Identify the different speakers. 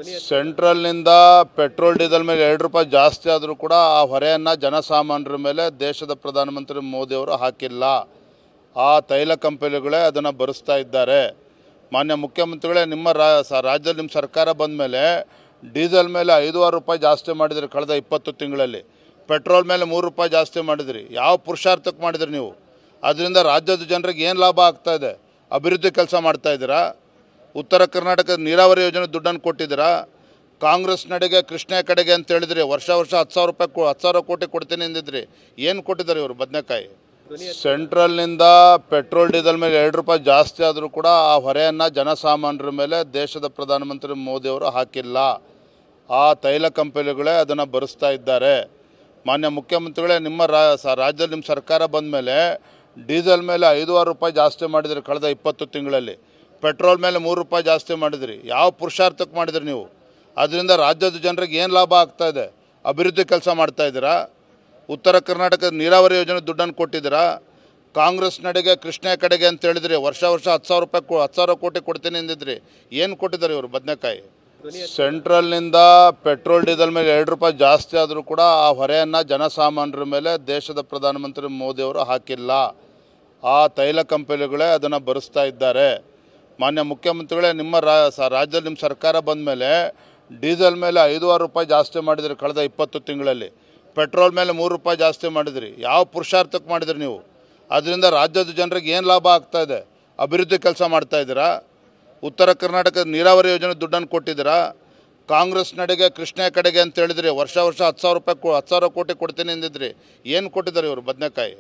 Speaker 1: ಸೆಂಟ್ರಲ್ನಿಂದ petrol diesel ಮೇಲೆ 2 ರೂಪಾಯಿ ಜಾಸ್ತಿ ಆದರೂ ಕೂಡ ಆ ಹೊರೆಯನ್ನು ಜನಸಾಮಾನ್ಯರ ಮೇಲೆ ದೇಶದ ಪ್ರಧಾನಮಂತ್ರಿ ಮೋದಿಯವರು ಹಾಕಿಲ್ಲ. ಆ ತೈಲ ಕಂಪನಿಗಳೇ ಅದನ್ನು ಭರಿಸ್ತಾ ಇದ್ದಾರೆ. ಮಾನ್ಯ ಮುಖ್ಯಮಂತ್ರಿಗಳೇ, ನಿಮ್ಮ ರಾಜ್ಯದಲ್ಲಿ ನಿಮ್ಮ ಸರ್ಕಾರ ಬಂದ ಮೇಲೆ ಡೀಸೆಲ್ ಮೇಲೆ 5-6 ರೂಪಾಯಿ ಜಾಸ್ತಿ ಮಾಡಿದ್ರಿ ಕಳೆದ 20 ತಿಂಗಳಲ್ಲಿ. ಪೆಟ್ರೋಲ್ ಮೇಲೆ 3 ರೂಪಾಯಿ ಜಾಸ್ತಿ ಮಾಡಿದ್ರಿ. ಯಾವ ಪುರುಷಾರ್ಥಕ್ಕೆ ಮಾಡಿದ್ರಿ ನೀವು? ಅದರಿಂದ ರಾಜ್ಯದ ಜನರಿಗೆ ಏನು ಲಾಭ ಆಗ್ತಾ ಇದೆ? ಅಭಿವೃದ್ಧಿ ಕೆಲಸ ಮಾಡ್ತಾ ಇದ್ದೀರಾ? ಉತ್ತರ ಕರ್ನಾಟಕದ ನೀರಾವರಿ ಯೋಜನೆ ದುಡ್ಡನ್ನು ಕೊಟ್ಟಿದ್ದೀರಾ? ಕಾಂಗ್ರೆಸ್ ನಡೆಗೆ ಕೃಷ್ಣ ಕಡೆಗೆ ಅಂತ ಹೇಳಿದ್ರಿ. ವರ್ಷ 10,000 ಕೋಟಿ ಕೊಡ್ತೀನಿ ಅಂದಿದ್ರಿ. ಏನು ಕೊಟ್ಟಿದ್ದಾರೆ ಇವರು? ಬದನೆಕಾಯಿ. ಸೆಂಟ್ರಲ್ನಿಂದ ಪೆಟ್ರೋಲ್ ಡೀಸೆಲ್ ಮೇಲೆ 2 ರೂಪಾಯಿ ಜಾಸ್ತಿ ಆದರೂ ಕೂಡ ಆ ಹೊರೆಯನ್ನು ಜನಸಾಮಾನ್ಯರ ಮೇಲೆ ದೇಶದ ಪ್ರಧಾನಮಂತ್ರಿ ಮೋದಿಯವರು ಹಾಕಿಲ್ಲ. ಆ ತೈಲ ಕಂಪನಿಗಳೇ ಅದನ್ನು ಭರಿಸ್ತಾ ಇದ್ದಾರೆ. ಮಾನ್ಯ ಮುಖ್ಯಮಂತ್ರಿಗಳೇ, ನಿಮ್ಮ ರಾಜ್ಯದಲ್ಲಿ ನಿಮ್ಮ ಸರ್ಕಾರ ಬಂದ ಮೇಲೆ ಡೀಸೆಲ್ ಮೇಲೆ 5-6 ರೂಪಾಯಿ ಜಾಸ್ತಿ ಮಾಡಿದ್ರಿ ಕಳೆದ 20 ತಿಂಗಳಲ್ಲಿ. ಪೆಟ್ರೋಲ್ ಮೇಲೆ 3 ರೂಪಾಯಿ ಜಾಸ್ತಿ ಮಾಡಿದ್ರಿ. ಯಾವ ಪುರುಷಾರ್ಥಕ್ಕೆ ಮಾಡಿದ್ರಿ ನೀವು? ಅದರಿಂದ ರಾಜ್ಯದ ಜನರಿಗೆ ಏನು ಲಾಭ ಆಗ್ತಾ ಇದೆ? ಅಭಿವೃದ್ಧಿ ಕೆಲಸ ಮಾಡ್ತಾ ಇದ್ದೀರಾ? ಉತ್ತರ ಕರ್ನಾಟಕದ ನೀರಾವರಿ ಯೋಜನೆ ದುಡ್ಡನ್ನು ಕೊಟ್ಟಿದ್ದೀರಾ? ಕಾಂಗ್ರೆಸ್ ನಡೆಗೆ ಕೃಷ್ಣ ಕಡೆಗೆ ಅಂತ ಹೇಳಿದ್ರಿ. ವರ್ಷ 10,000 ಕೋಟಿ ಕೊಡ್ತೀನಿ ಅಂದಿದ್ರಿ. ಏನು ಕೊಟ್ಟಿದ್ದಾರೆ ಇವರು? ಬದನೆಕಾಯಿ. ಸೆಂಟ್ರಲ್ನಿಂದ ಪೆಟ್ರೋಲ್ ಡೀಸೆಲ್ ಮೇಲೆ 2 ರೂಪಾಯಿ ಜಾಸ್ತಿ ಆದರೂ ಕೂಡ ಆ ಹೊರೆಯನ್ನು ಜನಸಾಮಾನ್ಯರ ಮೇಲೆ ದೇಶದ ಪ್ರಧಾನಮಂತ್ರಿ ಮೋದಿಯವರು ಹಾಕಿಲ್ಲ. ಆ ತೈಲ ಕಂಪನಿಗಳೇ ಅದನ್ನು ಭರಿಸ್ತಾ ಇದ್ದಾರೆ. ಮಾನ್ಯ ಮುಖ್ಯಮಂತ್ರಿಗಳೇ, ನಿಮ್ಮ ರಾಜ್ಯದಲ್ಲಿ ನಿಮ್ಮ ಸರ್ಕಾರ ಬಂದ ಮೇಲೆ ಡೀಸೆಲ್ ಮೇಲೆ 5-6 ರೂಪಾಯಿ ಜಾಸ್ತಿ ಮಾಡಿದ್ರಿ ಕಳೆದ 20 ತಿಂಗಳಲ್ಲಿ. ಪೆಟ್ರೋಲ್ ಮೇಲೆ 3 ರೂಪಾಯಿ ಜಾಸ್ತಿ ಮಾಡಿದ್ರಿ. ಯಾವ ಪುರುಷಾರ್ಥಕ್ಕೆ ಮಾಡಿದ್ರಿ ನೀವು? ಅದರಿಂದ ರಾಜ್ಯದ ಜನರಿಗೆ ಏನು ಲಾಭ ಆಗ್ತಾ ಇದೆ? ಅಭಿವೃದ್ಧಿ ಕೆಲಸ ಮಾಡ್ತಾ ಇದ್ದೀರಾ? ಉತ್ತರ ಕರ್ನಾಟಕದ ನೀರಾವರಿ ಯೋಜನೆ ದುಡ್ಡನ್ನು ಕೊಟ್ಟಿದ್ದೀರಾ? ಕಾಂಗ್ರೆಸ್ ನಡೆಗೆ ಕೃಷ್ಣ ಕಡೆಗೆ ಅಂತ ಹೇಳಿದ್ರಿ. ವರ್ಷ 10,000 ಕೋಟಿ ಕೊಡ್ತೀನಿ ಅಂದಿದ್ರಿ. ಏನು ಕೊಟ್ಟಿದ್ದಾರೆ ಇವರು? ಬದನೆಕಾಯಿ.